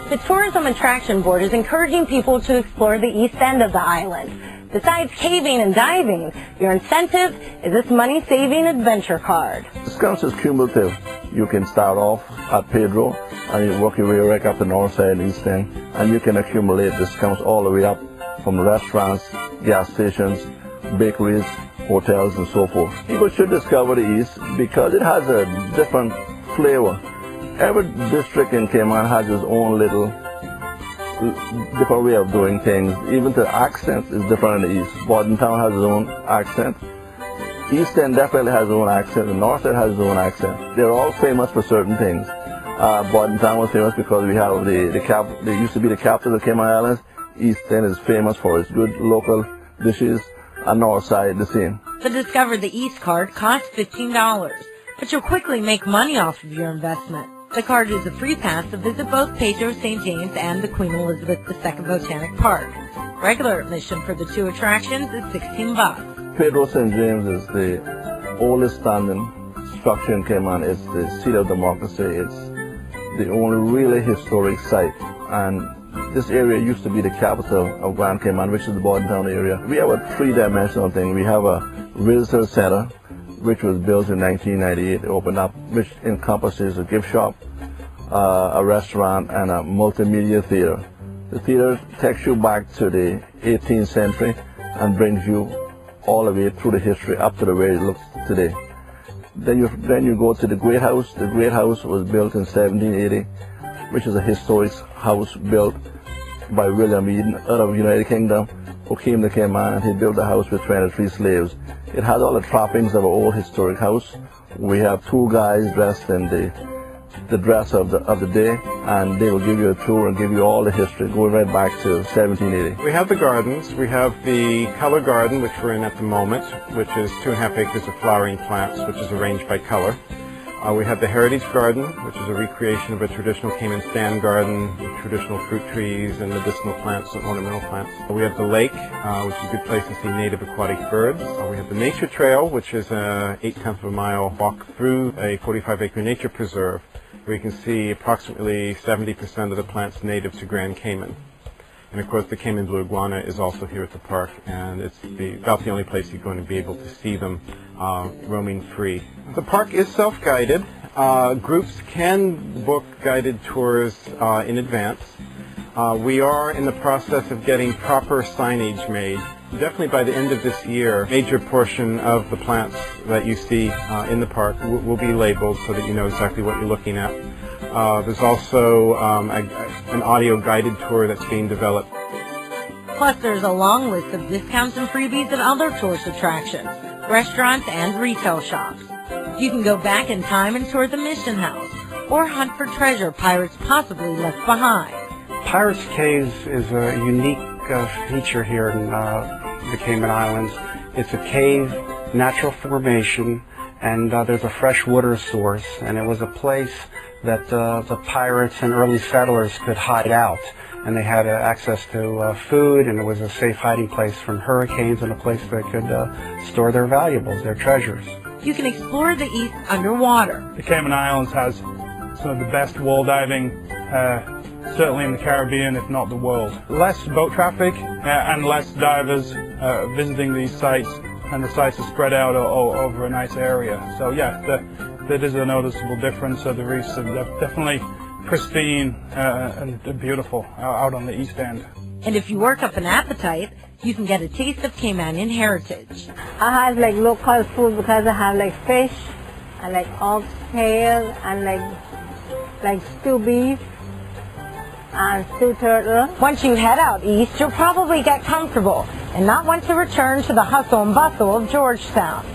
The Tourism Attraction Board is encouraging people to explore the east end of the island. Besides caving and diving, your incentive is this money-saving adventure card. Discounts is cumulative. You can start off at Pedro and you work your way right up the north side and east end, and you can accumulate discounts all the way up from restaurants, gas stations, bakeries, hotels, and so forth. People should discover the east because it has a different flavor. Every district in Cayman has its own little different way of doing things. Even the accent is different in the east. Botanic has its own accent. East End definitely has its own accent. The North End has its own accent. They're all famous for certain things. Botanic was famous because we have they used to be the capital of the Cayman Islands. East End is famous for its good local dishes, and North Side the same. The Discover the East card costs $15, but you'll quickly make money off of your investment. The card is a free pass to visit both Pedro St. and the Queen Elizabeth II Botanic Park. Regular admission for the two attractions is $16. Pedro St. is the oldest standing structure in Cayman. It's the seat of democracy. It's the only really historic site. And this area used to be the capital of Grand Cayman, which is the Botanic area. We have a three-dimensional thing. We have a visitor center, which was built in 1998, opened up, which encompasses a gift shop, a restaurant, and a multimedia theater. The theater takes you back to the 18th century and brings you all the way through the history up to the way it looks today. Then you go to the Great House. The Great House was built in 1780, which is a historic house built by William Eden out of the United Kingdom, who came to Cayman, and he built a house with 23 slaves. It has all the trappings of an old historic house. We have two guys dressed in the dress of the day, and they will give you a tour and give you all the history going right back to 1780. We have the gardens. We have the color garden, which we're in at the moment, which is 2.5 acres of flowering plants, which is arranged by color. We have the Heritage Garden, which is a recreation of a traditional Cayman stand garden with traditional fruit trees and medicinal plants and ornamental plants. We have the lake, which is a good place to see native aquatic birds. We have the Nature Trail, which is a 0.8 of a mile walk through a 45-acre nature preserve, where you can see approximately 70% of the plants native to Grand Cayman. And of course the Cayman blue iguana is also here at the park, and it's about the only place you're going to be able to see them roaming free. The park is self-guided. Groups can book guided tours in advance. We are in the process of getting proper signage made. Definitely by the end of this year, a major portion of the plants that you see in the park will be labeled so that you know exactly what you're looking at. There's also an audio guided tour that's being developed. Plus, there's a long list of discounts and freebies at other tourist attractions, restaurants, and retail shops. You can go back in time and tour the Mission House, or hunt for treasure pirates possibly left behind. Pirates Caves is a unique feature here in the Cayman Islands. It's a cave, natural formation, and there's a fresh water source, and it was a place that the pirates and early settlers could hide out, and they had access to food, and it was a safe hiding place from hurricanes and a place they could store their valuables, their treasures. You can explore the East underwater. The Cayman Islands has some of the best wall diving, certainly in the Caribbean, if not the world. Less boat traffic and less divers visiting these sites, and the sites are spread out over a nice area. So yeah, there is a noticeable difference. So the reefs are definitely pristine and beautiful out on the East End. And if you work up an appetite, you can get a taste of Caymanian heritage. I have like local food because I have like fish and like oxtail and like stew beef and stew turtle. Once you head out east, you'll probably get comfortable and not want to return to the hustle and bustle of Georgetown.